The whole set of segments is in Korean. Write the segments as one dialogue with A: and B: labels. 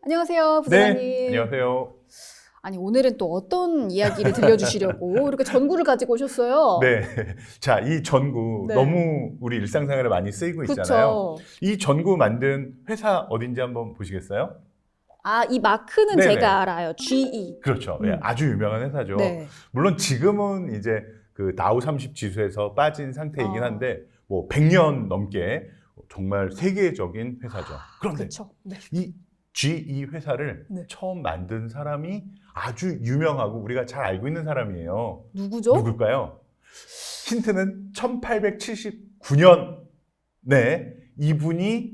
A: 안녕하세요,
B: 네,
A: 부사장님.
B: 안녕하세요.
A: 아니, 오늘은 또 어떤 이야기를 들려주시려고 이렇게 전구를 가지고 오셨어요?
B: 네, 자, 이 전구
A: 네.
B: 너무 우리 일상생활에 많이 쓰이고 있잖아요.
A: 그쵸.
B: 이 전구 만든 회사 어딘지 한번 보시겠어요?
A: 아, 이 마크는
B: 네네.
A: 제가 알아요. GE.
B: 그렇죠. 예, 아주 유명한 회사죠.
A: 네.
B: 물론 지금은 이제 그 다우 30 지수에서 빠진 상태이긴
A: 아.
B: 한데 뭐 100년 넘게 정말 세계적인 회사죠. 그런데
A: 그쵸. 네.
B: 이 GE 회사를
A: 네.
B: 처음 만든 사람이 아주 유명하고 우리가 잘 알고 있는 사람이에요.
A: 누구죠?
B: 누굴까요? 힌트는 1879년. 네, 이분이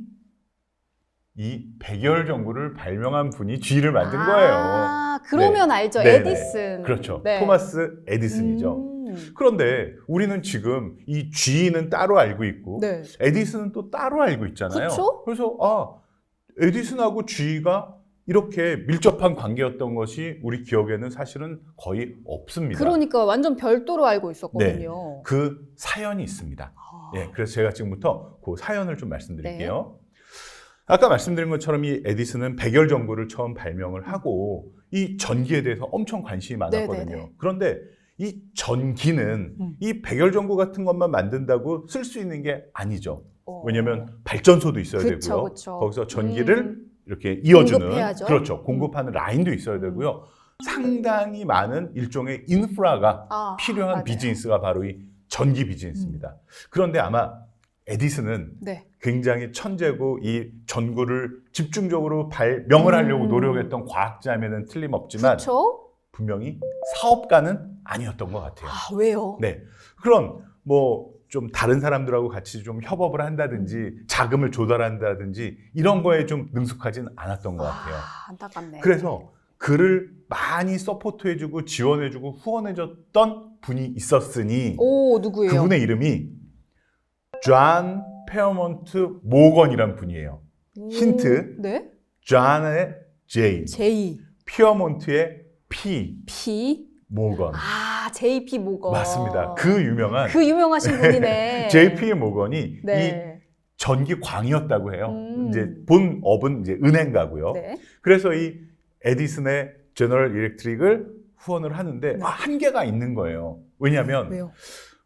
B: 이 백열 전구를 발명한 분이 G를 만든 거예요.
A: 아, 그러면
B: 네.
A: 알죠.
B: 네네.
A: 에디슨.
B: 그렇죠.
A: 네.
B: 토마스 에디슨이죠. 그런데 우리는 지금 이 G는 따로 알고 있고
A: 네.
B: 에디슨은 또 따로 알고 있잖아요.
A: 그쵸?
B: 그래서 에디슨하고 G가 이렇게 밀접한 관계였던 것이 우리 기억에는 사실은 거의 없습니다.
A: 그러니까 완전 별도로 알고 있었거든요.
B: 그 사연이 있습니다.
A: 아.
B: 예, 그래서 제가 지금부터 그 사연을 좀 말씀드릴게요. 아까 말씀드린 것처럼 이 에디슨은 백열 전구를 처음 발명을 하고 이 전기에 대해서 엄청 관심이 많았거든요.
A: 네네네.
B: 그런데 이 전기는 이 백열 전구 같은 것만 만든다고 쓸 수 있는 게 아니죠. 왜냐하면 발전소도 있어야
A: 그쵸,
B: 되고요.
A: 그쵸.
B: 거기서 전기를 이렇게 이어주는
A: 공급해야죠.
B: 그렇죠. 공급하는 라인도 있어야 되고요. 상당히 많은 일종의 인프라가 필요한
A: 맞아요.
B: 비즈니스가 바로 이 전기 비즈니스입니다. 그런데 아마 에디슨은
A: 네.
B: 굉장히 천재고 이 전구를 집중적으로 발명을 하려고 노력했던 과학자면은 틀림없지만
A: 그쵸?
B: 분명히 사업가는 아니었던 것 같아요.
A: 아, 왜요?
B: 네. 그럼 뭐 좀 다른 사람들하고 같이 좀 협업을 한다든지 자금을 조달한다든지 이런 거에 좀 능숙하진 않았던 것 같아요.
A: 안타깝네.
B: 그래서 그를 많이 서포트해주고 지원해주고 후원해줬던 분이 있었으니
A: 오, 누구예요?
B: 그분의 이름이 존 페어몬트 모건이란 분이에요. 힌트.
A: 네?
B: 존의 J,
A: J.
B: 피어몬트의 P,
A: P.
B: 모건.
A: JP 모건.
B: 맞습니다. 그 유명한
A: 그 유명하신 분이네.
B: JP 모건이
A: 네.
B: 이 전기광이었다고 해요. 이제
A: 음.
B: 본업은 이제 은행가고요.
A: 네.
B: 그래서 이 에디슨의 제너럴 일렉트릭을 후원을 하는데
A: 네.
B: 한계가 있는 거예요. 왜냐하면
A: 왜요?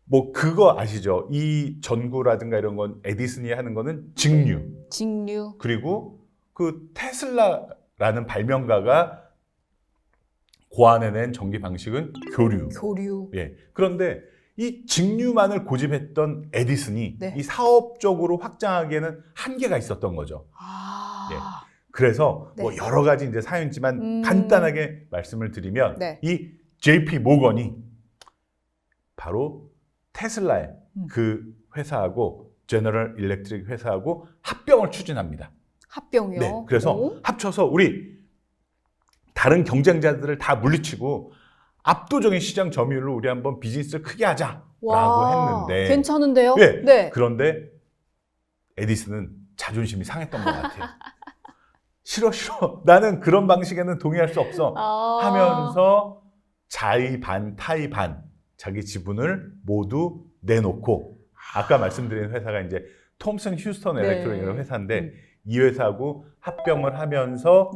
B: 뭐 그거 아시죠? 이 전구라든가 이런 건 에디슨이 하는 거는 직류.
A: 직류.
B: 그리고 그 테슬라라는 발명가가 고안해낸 전기 방식은 교류.
A: 교류.
B: 예. 그런데 이 직류만을 고집했던 에디슨이
A: 네.
B: 이 사업적으로 확장하기에는 한계가 있었던 거죠. 예. 그래서
A: 네.
B: 뭐 여러 가지 이제 사연이지만 간단하게 말씀을 드리면
A: 네.
B: 이 JP 모건이 바로 테슬라의 그 회사하고 제너럴 일렉트릭 회사하고 합병을 추진합니다.
A: 합병이요?
B: 네. 그래서
A: 오?
B: 합쳐서 우리 다른 경쟁자들을 다 물리치고 압도적인 시장 점유율로 우리 한번 비즈니스를 크게 하자라고 했는데
A: 괜찮은데요?
B: 네.
A: 네.
B: 그런데 에디슨은 자존심이 상했던 것 같아요. 싫어. 나는 그런 방식에는 동의할 수 없어. 하면서 자의 반, 타의 반 자기 지분을 모두 내놓고 아까 말씀드린 회사가 이제 톰슨 휴스턴 엘렉트로닉이라는 회사인데 이 회사하고 합병을 하면서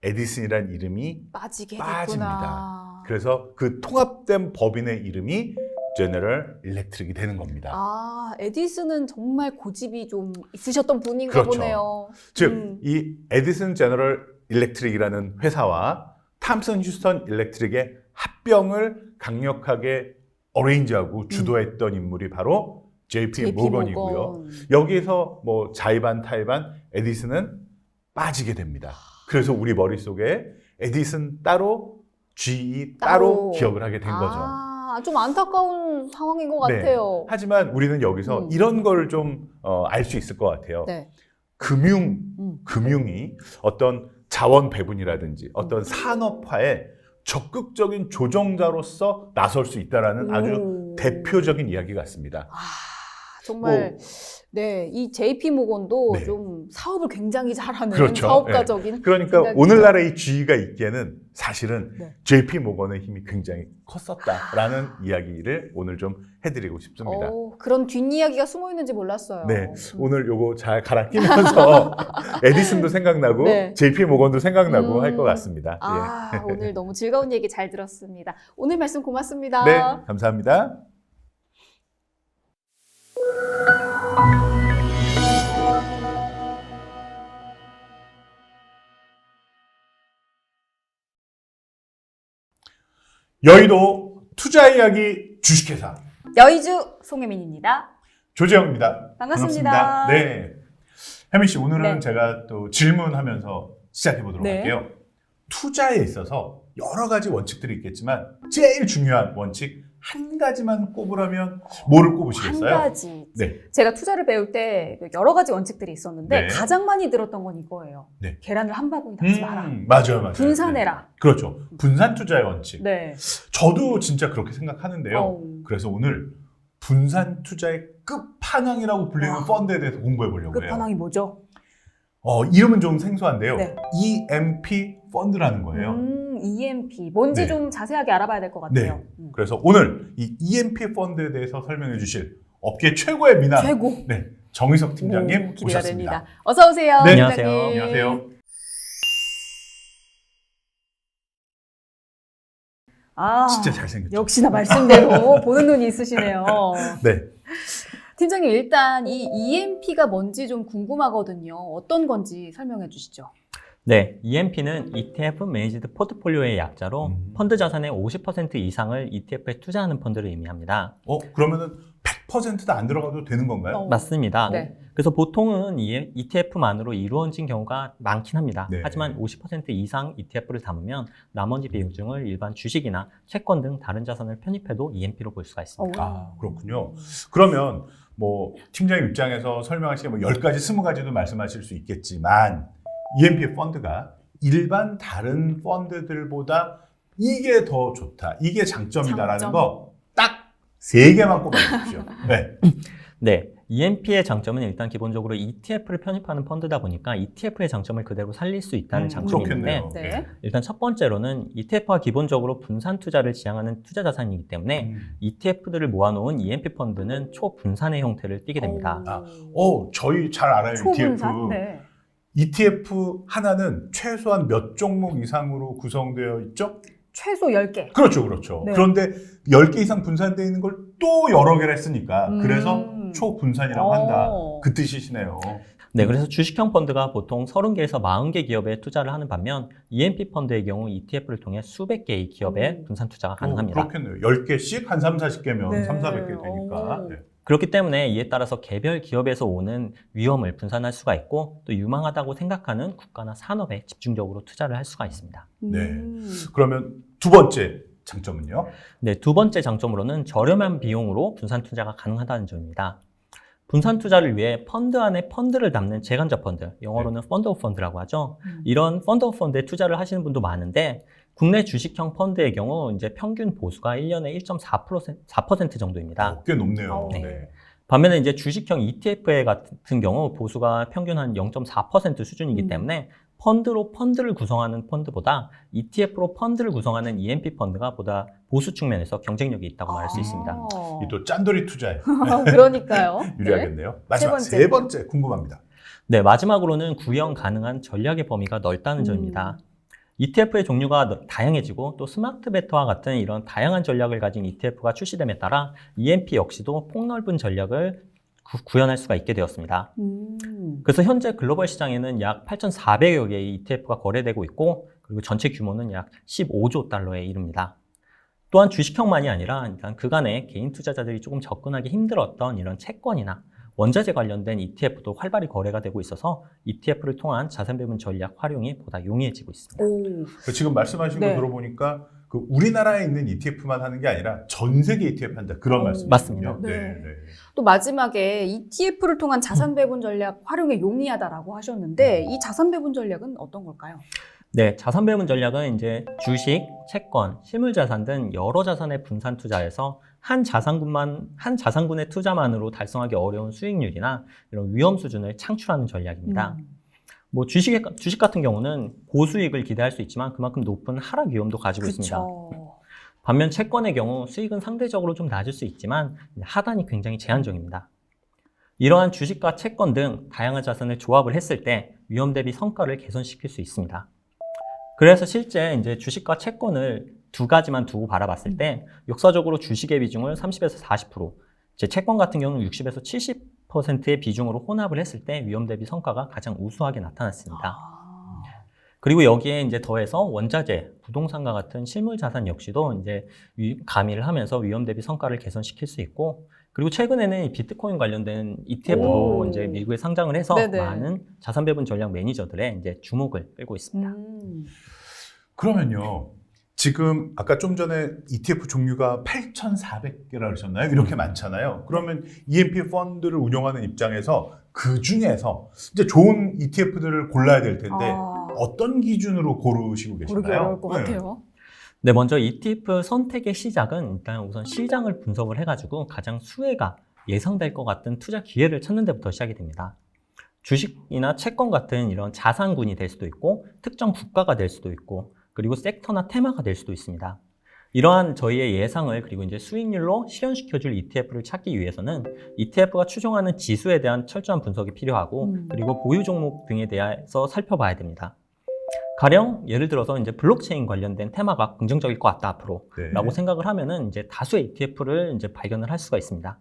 B: 에디슨이라는 이름이
A: 빠지게
B: 빠집니다.
A: 됐구나.
B: 그래서 그 통합된 법인의 이름이 제너럴 일렉트릭이 되는 겁니다.
A: 에디슨은 정말 고집이 좀 있으셨던 분인가
B: 그렇죠.
A: 보네요.
B: 즉, 이 에디슨 제너럴 일렉트릭이라는 회사와 탐슨 휴스턴 일렉트릭의 합병을 강력하게 어레인지하고 주도했던 인물이 바로 JP 모건이고요.
A: 모건.
B: 여기에서 뭐 자의반 타의반 에디슨은 빠지게 됩니다. 그래서 우리 머릿속에 에디슨 따로 GE 따로 기억을 하게 된 거죠.
A: 좀 안타까운 상황인 것
B: 네.
A: 같아요.
B: 하지만 우리는 여기서 이런 걸 좀 알 수 있을 것 같아요.
A: 네.
B: 금융이 어떤 자원 배분이라든지 어떤 산업화에 적극적인 조정자로서 나설 수 있다는 아주 대표적인 이야기 같습니다.
A: 정말 네, 이 JP 모건도
B: 네.
A: 좀 사업을 굉장히 잘하는
B: 그렇죠.
A: 사업가적인
B: 그러니까
A: 생각이
B: 오늘날의 이 G가 있기에는 사실은
A: 네.
B: JP 모건의 힘이 굉장히 컸었다라는 이야기를 오늘 좀 해드리고 싶습니다.
A: 그런 뒷이야기가 숨어 있는지 몰랐어요.
B: 네, 오늘 요거 잘 갈아 끼면서 에디슨도 생각나고
A: 네.
B: JP 모건도 생각나고 할 것 같습니다.
A: 오늘 너무 즐거운 얘기 잘 들었습니다. 오늘 말씀 고맙습니다.
B: 네, 감사합니다. 여의도 투자 이야기 주식회사
C: 여의주 송혜민입니다.
B: 조재영입니다.
C: 반갑습니다.
B: 네, 혜민 씨 오늘은
C: 네.
B: 제가 또 질문하면서 시작해 보도록
C: 네.
B: 할게요. 투자에 있어서 여러 가지 원칙들이 있겠지만 제일 중요한 원칙 한 가지만 꼽으라면 뭐를
C: 한
B: 꼽으시겠어요?
C: 가지.
B: 네.
C: 제가 투자를 배울 때 여러 가지 원칙들이 있었는데
B: 네.
C: 가장 많이 들었던 건 이거예요.
B: 네.
C: 계란을 한 바구니 담지 마라.
B: 맞아요.
C: 분산해라.
B: 네. 그렇죠. 분산 투자의 원칙.
C: 네.
B: 저도 진짜 그렇게 생각하는데요.
C: 어.
B: 그래서 오늘 분산 투자의 끝판왕이라고 불리는
C: 와.
B: 펀드에 대해서 공부해 보려고 해요.
C: 끝판왕이 뭐죠?
B: 이름은 좀 생소한데요.
C: 네.
B: EMP 펀드라는 거예요.
C: EMP. 뭔지
B: 네.
C: 좀 자세하게 알아봐야 될 것 같아요.
B: 그래서 오늘 이 EMP 펀드에 대해서 설명해 주실 업계 최고의 미남
C: 최고.
B: 네, 정의석
C: 오,
B: 팀장님
C: 기대가
B: 모셨습니다.
C: 됩니다. 어서 오세요.
B: 네.
C: 팀장님.
B: 안녕하세요.
C: 아,
B: 진짜 잘생겼죠?
C: 역시나 말씀대로 보는 눈이 있으시네요.
B: 네.
A: 팀장님 일단 이 EMP가 뭔지 좀 궁금하거든요. 어떤 건지 설명해 주시죠.
D: 네, EMP는 ETF 매니지드 포트폴리오의 약자로 펀드 자산의 50% 이상을 ETF에 투자하는 펀드를 의미합니다.
B: 그러면은 100%도 안 들어가도 되는 건가요?
D: 맞습니다.
A: 네.
D: 그래서 보통은 ETF만으로 이루어진 경우가 많긴 합니다.
B: 네.
D: 하지만 50% 이상 ETF를 담으면 나머지 비중을 일반 주식이나 채권 등 다른 자산을 편입해도 EMP로 볼 수가 있습니다.
B: 아, 그렇군요. 그러면 뭐 팀장님 입장에서 설명하시면 뭐 10가지, 20가지도 말씀하실 수 있겠지만 EMP 펀드가 일반 다른 펀드들보다 이게 더 좋다, 이게 장점이다라는
A: 장점.
B: 거 딱 3개만 꼽아주십시오. 네.
D: 네, EMP의 장점은 일단 기본적으로 ETF를 편입하는 펀드다 보니까 ETF의 장점을 그대로 살릴 수 있다는 장점이 있는데
B: 그렇겠네요.
A: 네.
D: 일단 첫 번째로는 ETF가 기본적으로 분산 투자를 지향하는 투자 자산이기 때문에 ETF들을 모아놓은 EMP 펀드는 초분산의 형태를 띠게 됩니다.
B: 저희 잘 알아요.
C: 초분산?
B: ETF.
C: 네.
B: ETF 하나는 최소한 몇 종목 이상으로 구성되어 있죠?
C: 최소 10개.
B: 그렇죠, 그렇죠.
C: 네.
B: 그런데 10개 이상 분산되어 있는 걸 또 여러 개를 했으니까 그래서
C: 음.
B: 초분산이라고 한다. 그 뜻이시네요.
D: 네, 그래서 주식형 펀드가 보통 30개에서 40개 기업에 투자를 하는 반면 EMP 펀드의 경우 ETF를 통해 수백 개의 기업에 분산 투자가 가능합니다.
B: 그렇겠네요. 10개씩 한 3, 40개면
C: 네.
B: 3, 400개 되니까.
C: 오.
B: 네.
D: 그렇기 때문에 이에 따라서 개별 기업에서 오는 위험을 분산할 수가 있고 또 유망하다고 생각하는 국가나 산업에 집중적으로 투자를 할 수가 있습니다.
B: 네. 그러면 두 번째 장점은요?
D: 네, 두 번째 장점으로는 저렴한 비용으로 분산 투자가 가능하다는 점입니다. 분산 투자를 위해 펀드 안에 펀드를 담는 재간접 펀드, 영어로는 펀드 오브 펀드라고 하죠. 이런 펀드 오브 펀드에 투자를 하시는 분도 많은데 국내 주식형 펀드의 경우 이제 평균 보수가 1년에 1.4% 정도입니다.
B: 꽤 높네요.
D: 네.
B: 네.
D: 반면에 이제 주식형 ETF 같은 경우 보수가 평균 한 0.4% 수준이기 때문에 펀드로 펀드를 구성하는 펀드보다 ETF로 펀드를 구성하는 EMP 펀드가 보다 보수 측면에서 경쟁력이 있다고 말할 수 있습니다.
B: 이 또 짠돌이 투자에
A: 그러니까요.
B: 유리하겠네요. 마지막
C: 세 번째.
B: 세 번째 궁금합니다.
D: 네, 마지막으로는 구형 가능한 전략의 범위가 넓다는 점입니다. ETF의 종류가 다양해지고 또 스마트 베터와 같은 이런 다양한 전략을 가진 ETF가 출시됨에 따라 EMP 역시도 폭넓은 전략을 구현할 수가 있게 되었습니다. 그래서 현재 글로벌 시장에는 약 8,400여 개의 ETF가 거래되고 있고 그리고 전체 규모는 약 15조 달러에 이릅니다. 또한 주식형만이 아니라 일단 그간에 개인 투자자들이 조금 접근하기 힘들었던 이런 채권이나 원자재 관련된 ETF도 활발히 거래가 되고 있어서 ETF를 통한 자산 배분 전략 활용이 보다 용이해지고 있습니다.
B: 지금 말씀하신
C: 네.
B: 거 들어보니까 그 우리나라에 있는 ETF만 하는 게 아니라 전 세계 ETF 한다 그런 말씀이군요.
D: 맞습니다.
B: 네.
A: 네.
B: 네.
A: 또 마지막에 ETF를 통한 자산 배분 전략 활용에 용이하다라고 하셨는데 이 자산 배분 전략은 어떤 걸까요?
D: 네, 자산 배분 전략은 이제 주식, 채권, 실물자산 등 여러 자산의 분산 투자에서 한 자산군의 투자만으로 달성하기 어려운 수익률이나 이런 위험 수준을 창출하는 전략입니다. 뭐 주식 같은 경우는 고수익을 기대할 수 있지만 그만큼 높은 하락 위험도 가지고 있습니다.
A: 그렇죠.
D: 반면 채권의 경우 수익은 상대적으로 좀 낮을 수 있지만 하단이 굉장히 제한적입니다. 이러한 주식과 채권 등 다양한 자산을 조합을 했을 때 위험 대비 성과를 개선시킬 수 있습니다. 그래서 실제 이제 주식과 채권을 두 가지만 두고 바라봤을 때 역사적으로 주식의 비중을 30에서 40%, 제 채권 같은 경우는 60에서 70%의 비중으로 혼합을 했을 때 위험 대비 성과가 가장 우수하게 나타났습니다. 그리고 여기에 이제 더해서 원자재, 부동산과 같은 실물 자산 역시도 이제 가미를 하면서 위험 대비 성과를 개선시킬 수 있고, 그리고 최근에는 이 비트코인 관련된 ETF도
A: 오.
D: 이제 미국에 상장을 해서
A: 네네.
D: 많은 자산 배분 전략 매니저들의 이제 주목을 끌고 있습니다.
B: 그러면요. 지금 아까 좀 전에 ETF 종류가 8,400개라 그러셨나요? 이렇게 많잖아요. 그러면 EMP 펀드를 운영하는 입장에서 그 중에서 이제 좋은 ETF들을 골라야 될 텐데 어떤 기준으로 고르시고
A: 고르기
B: 계시나요?
A: 어려울 것 같아요.
D: 네, 먼저 ETF 선택의 시작은 일단 우선 시장을 분석을 해가지고 가장 수혜가 예상될 것 같은 투자 기회를 찾는 데부터 시작이 됩니다. 주식이나 채권 같은 이런 자산군이 될 수도 있고 특정 국가가 될 수도 있고 그리고 섹터나 테마가 될 수도 있습니다. 이러한 저희의 예상을 그리고 이제 수익률로 실현시켜줄 ETF를 찾기 위해서는 ETF가 추종하는 지수에 대한 철저한 분석이 필요하고 그리고 보유 종목 등에 대해서 살펴봐야 됩니다. 가령 예를 들어서 이제 블록체인 관련된 테마가 긍정적일 것 같다 앞으로라고 생각을 하면은 이제 다수의 ETF를 이제 발견을 할 수가 있습니다.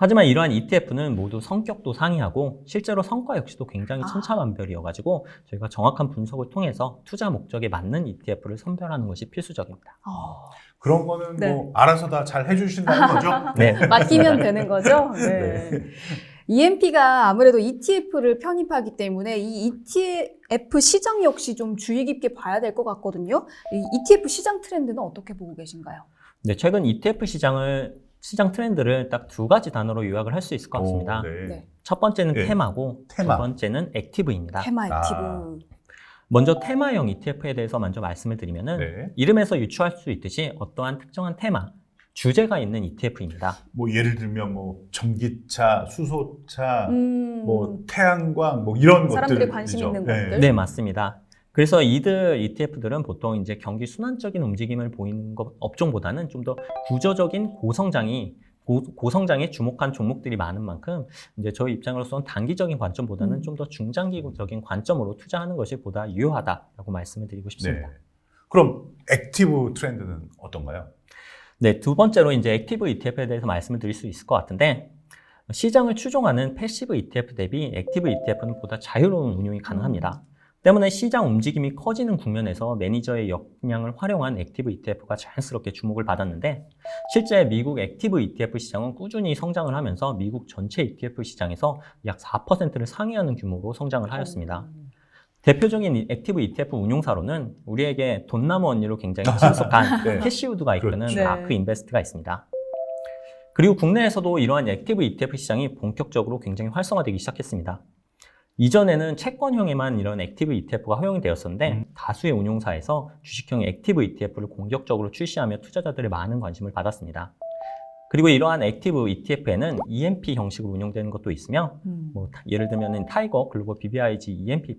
D: 하지만 이러한 ETF는 모두 성격도 상이하고 실제로 성과 역시도 굉장히 천차만별이어가지고 저희가 정확한 분석을 통해서 투자 목적에 맞는 ETF를 선별하는 것이 필수적입니다.
B: 그런 거는
A: 네.
B: 뭐 알아서 다 잘 해주신다는 거죠?
D: 네.
A: 맡기면 되는 거죠? 네. EMP가 아무래도 ETF를 편입하기 때문에 이 ETF 시장 역시 좀 주의 깊게 봐야 될 것 같거든요. 이 ETF 시장 트렌드는 어떻게 보고 계신가요?
D: 네, 최근 ETF 시장 트렌드를 딱 두 가지 단어로 요약을 할 수 있을 것 같습니다.
B: 네.
D: 첫 번째는
B: 네.
D: 테마고
B: 테마.
D: 두 번째는 액티브입니다.
A: 테마 액티브.
D: 먼저 테마형 ETF에 대해서 먼저 말씀을 드리면은
B: 네.
D: 이름에서 유추할 수 있듯이 어떠한 특정한 테마, 주제가 있는 ETF입니다.
B: 뭐 예를 들면 뭐 전기차, 수소차, 뭐
A: 음.
B: 태양광 뭐 이런
A: 사람들이
B: 것들이죠.
A: 관심 있는
B: 네.
A: 것들.
D: 네, 맞습니다. 그래서 이들 ETF들은 보통 이제 경기 순환적인 움직임을 보이는 업종보다는 좀 더 구조적인 고성장에 주목한 종목들이 많은 만큼 이제 저희 입장으로서는 단기적인 관점보다는 좀 더 중장기적인 관점으로 투자하는 것이 보다 유효하다라고 말씀을 드리고 싶습니다.
B: 네. 그럼 액티브 트렌드는 어떤가요?
D: 네, 두 번째로 이제 액티브 ETF에 대해서 말씀을 드릴 수 있을 것 같은데 시장을 추종하는 패시브 ETF 대비 액티브 ETF는 보다 자유로운 운용이 가능합니다. 때문에 시장 움직임이 커지는 국면에서 매니저의 역량을 활용한 액티브 ETF가 자연스럽게 주목을 받았는데 실제 미국 액티브 ETF 시장은 꾸준히 성장을 하면서 미국 전체 ETF 시장에서 약 4%를 상회하는 규모로 성장을 하였습니다. 대표적인 액티브 ETF 운용사로는 우리에게 돈나무 언니로 굉장히 친숙한
B: 네.
D: 캐시우드가 이끄는
B: 그렇죠.
D: 아크 인베스트가 있습니다. 그리고 국내에서도 이러한 액티브 ETF 시장이 본격적으로 굉장히 활성화되기 시작했습니다. 이전에는 채권형에만 이런 액티브 ETF가 허용이 되었었는데 다수의 운용사에서 주식형 액티브 ETF를 공격적으로 출시하며 투자자들의 많은 관심을 받았습니다. 그리고 이러한 액티브 ETF에는 EMP 형식으로 운용되는 것도 있으며 뭐 예를 들면 타이거 글로벌 BBIG EMP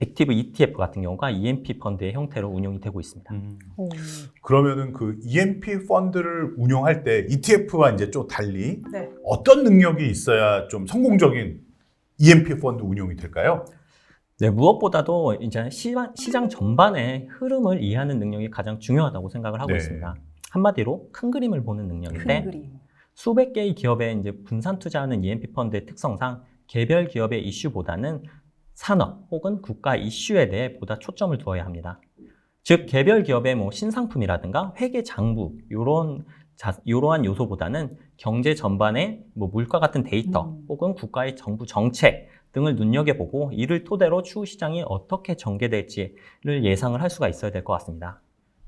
D: 액티브 ETF 같은 경우가 EMP 펀드의 형태로 운용이 되고 있습니다.
B: 그러면은 그 EMP 펀드를 운용할 때 ETF와 이제 좀 달리
A: 네.
B: 어떤 능력이 있어야 좀 성공적인 EMP 펀드 운용이 될까요?
D: 네, 무엇보다도 이제 시장 전반의 흐름을 이해하는 능력이 가장 중요하다고 생각을 하고
B: 네.
D: 있습니다. 한마디로 큰 그림을 보는
A: 큰
D: 능력인데
A: 그림.
D: 수백 개의 기업에 이제 분산 투자하는 EMP 펀드의 특성상 개별 기업의 이슈보다는 산업 혹은 국가 이슈에 대해 보다 초점을 두어야 합니다. 즉 개별 기업의 뭐 신상품이라든가 회계 장부 이러한 요소보다는 경제 전반의 뭐 물가 같은 데이터 혹은 국가의 정부 정책 등을 눈여겨보고 이를 토대로 추후 시장이 어떻게 전개될지를 예상을 할 수가 있어야 될 것 같습니다.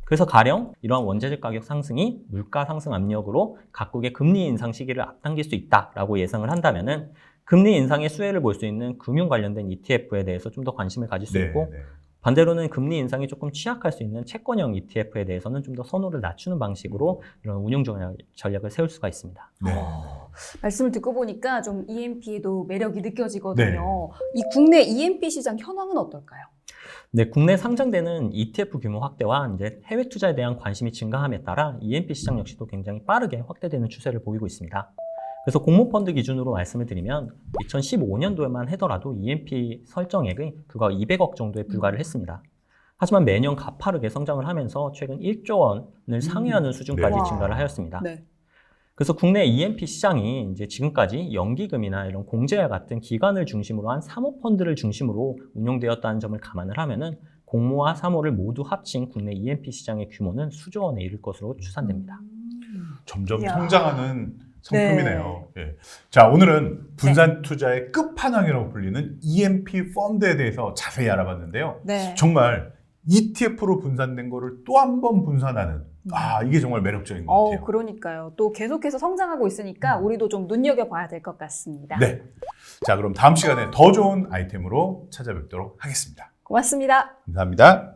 D: 그래서 가령 이러한 원자재 가격 상승이 물가 상승 압력으로 각국의 금리 인상 시기를 앞당길 수 있다라고 예상을 한다면은 금리 인상의 수혜를 볼 수 있는 금융 관련된 ETF에 대해서 좀 더 관심을 가질 수 있고 반대로는 금리 인상이 조금 취약할 수 있는 채권형 ETF에 대해서는 좀 더 선호를 낮추는 방식으로 이런 운용 전략을 세울 수가 있습니다.
B: 네.
A: 말씀을 듣고 보니까 좀 EMP에도 매력이 느껴지거든요.
B: 네.
A: 이 국내 EMP 시장 현황은 어떨까요?
D: 네, 국내 상장되는 ETF 규모 확대와 이제 해외 투자에 대한 관심이 증가함에 따라 EMP 시장 역시도 굉장히 빠르게 확대되는 추세를 보이고 있습니다. 그래서 공모펀드 기준으로 말씀을 드리면 2015년도에만 하더라도 EMP 설정액이 불과 200억 정도에 불과를 했습니다. 하지만 매년 가파르게 성장을 하면서 최근 1조 원을 상회하는 수준까지
B: 네.
D: 증가를 하였습니다.
A: 네.
D: 그래서 국내 EMP 시장이 이제 지금까지 연기금이나 이런 공제와 같은 기관을 중심으로 한 사모펀드를 중심으로 운용되었다는 점을 감안을 하면은 공모와 사모를 모두 합친 국내 EMP 시장의 규모는 수조 원에 이를 것으로 추산됩니다.
B: 점점
A: 이야.
B: 성장하는 성품이네요. 예. 자, 오늘은 분산
A: 네.
B: 투자의 끝판왕이라고 불리는 EMP 펀드에 대해서 자세히 알아봤는데요.
A: 네.
B: 정말 ETF로 분산된 거를 또 한 번 분산하는 이게 정말 매력적인 것 같아요.
A: 그러니까요. 또 계속해서 성장하고 있으니까 우리도 좀 눈여겨봐야 될 것 같습니다.
B: 네. 자, 그럼 다음 시간에 더 좋은 아이템으로 찾아뵙도록 하겠습니다.
A: 고맙습니다.
B: 감사합니다.